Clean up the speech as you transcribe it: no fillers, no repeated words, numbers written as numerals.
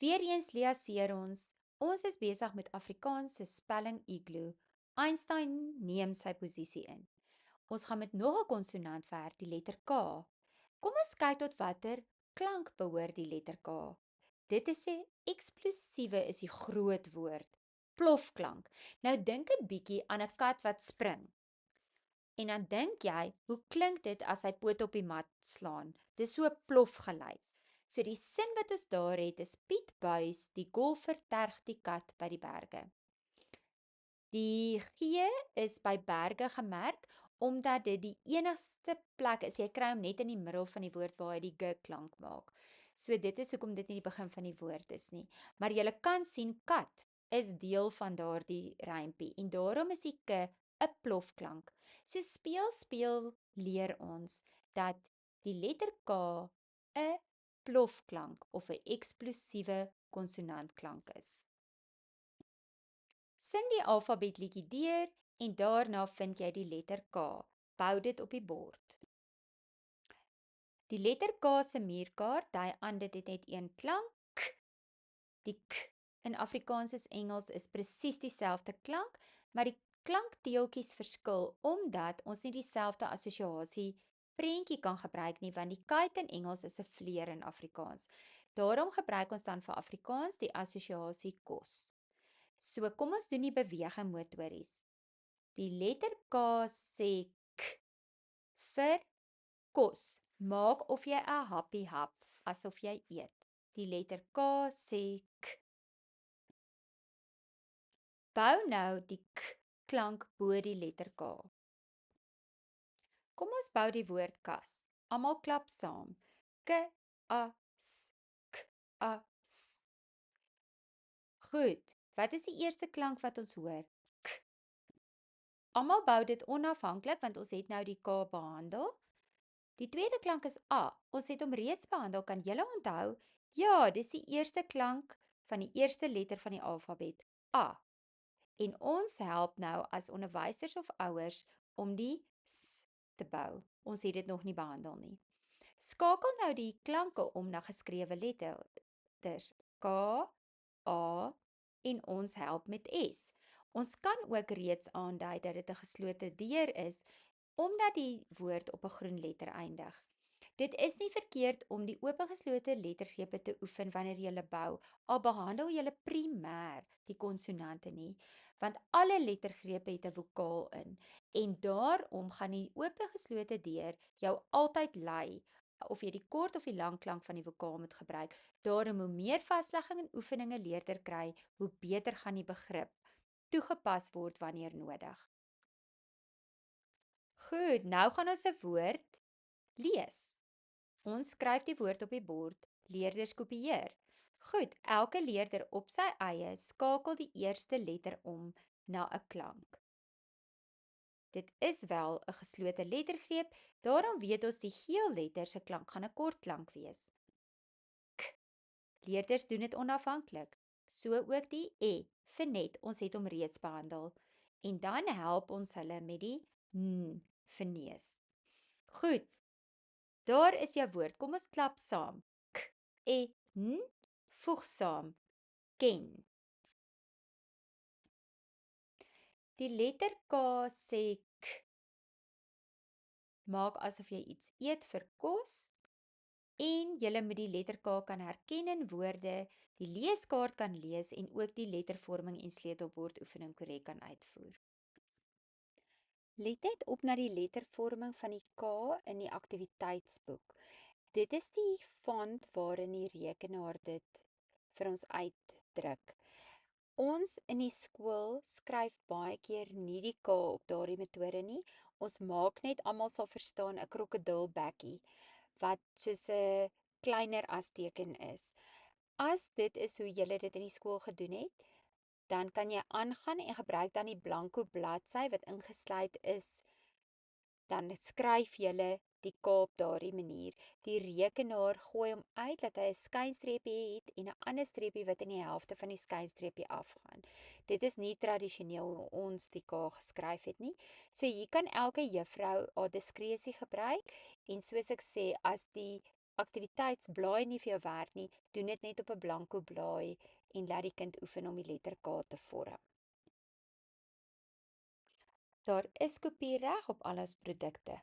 Weereens liaseer ons is besig met Afrikaans se spelling igloo. Einstein neem sy posisie in. Ons gaan met nog 'n konsonant werk, die letter K. Kom ons kyk tot watter klank behoort die letter K. Dit is 'n eksplosiewe is die groot woord. Plofklank. Nou dink 'n bietjie aan 'n kat wat spring. En dan dink jy, hoe klink dit as hy poot op die mat slaan? Dis so 'n plof geluid. So die sin wat ons daar het is Piet Buys, die golfer terg die kat by die berge. Die G is by berge gemerk omdat dit die enigste plek is, jy kry hom net in die middel van die woord waar hy die G klank maak. So dit is hoekom dit nie die begin van die woord is nie. Maar jy kan sien kat is deel van daardie rympie en daarom is die K 'n plofklank. So speel leer ons dat die letter K 'n plofklank of 'n eksplosiewe konsonantklank is. Sing die alfabet liedjie deur en daarna vind jy die letter K. Bou dit op die bord. Die letter K se muurkaart dui aan dit het net een klank. Die K in Afrikaans en Engels is presies dieselfde klank, maar die klankdeeltjies verskil omdat ons nie dieselfde assosiasie prentjie kan gebruik nie, want die kite in Engels is 'n vleer in Afrikaans. Daarom gebruik ons dan vir Afrikaans die assosiasie kos. So kom ons doen die beweging motories. Die letter K sê k vir kos. Maak of jy 'n happie hap, asof jy eet. Die letter K sê k. Bou nou die k klank bo die letter K. Kom ons bou die woord kas. Almal klap saam. K, A, S, K, A, S. Goed, wat is die eerste klank wat ons hoor? K. Almal bou dit onafhanklik want ons het nou die K behandel. Die tweede klank is A. Ons het hom reeds behandel. Kan julle onthou? Ja, dis die eerste klank van die eerste letter van die alfabet, A. En ons help nou as onderwysers of ouers om die S te bou. Ons het dit nog nie behandel nie. Skakel nou die klanke om na geskrewe letters. K, A en ons help met S. Ons kan ook reeds aandui dat dit 'n geslote deur is omdat die woord op 'n groen letter eindig. Dit is nie verkeerd om die oopgeslote lettergrepe te oefen wanneer jy bou, al behandel jy primêr die konsonante nie, want alle lettergrepe het 'n vokaal in en daarom gaan die oopgeslote deur jou altyd lei of jy die kort of die lang klank van die vokaal moet gebruik. Daarom hoe meer vaslegging en oefeninge leerder kry, hoe beter gaan die begrip toegepas word wanneer nodig. Goed, nou gaan ons 'n woord lees. Ons skryf die woord op die bord, leerders kopieer. Goed, elke leerder op sy eie skakel die eerste letter om na 'n klank. Dit is wel 'n geslote lettergreep, daarom weet ons die geel letter se klank gaan 'n kort klank wees. K. Leerders doen dit onafhanklik. So ook die E vir net, ons het hom reeds behandel. En dan help ons hulle met die N vir neus. Goed. Daar is jou woord. Kom ons klap saam. K, E, N, voeg saam. Ken. Die letter K sê k. Maak asof jy iets eet vir kos en jy moet die letter K kan herken in woorde, die leeskaart kan lees en ook die lettervorming en sleutelbord-oefening korrek kan uitvoer. Let net op na die lettervorming van die K in die aktiwiteitsboek. Dit is die font waarin die rekenaar dit vir ons uitdruk. Ons in die skool skryf baie keer nie die K op daardie metode nie. Ons maak net, almal sal verstaan, 'n krokodilbekkie wat soos 'n kleiner asteken is. As dit is hoe julle dit in die skool gedoen het, dan kan jy aangaan en gebruik dan die blanko bladsy wat ingesluit is. Dan skryf jy die K op daardie manier. Die rekenaar gooi hom uit dat hy 'n skynstreepie het en 'n ander streepie wat in die helfte van die skynstreepie afgaan. Dit is nie tradisioneel hoe ons die K geskryf het nie. So hier kan elke juffrou haar diskresie gebruik en soos ek sê, as die aktiwiteitsblaai nie vir jou werk nie, doen dit net op 'n blanko blaai en laat die kind oefen om die letter K te vorm. Daar is kopiereg op al ons produkte.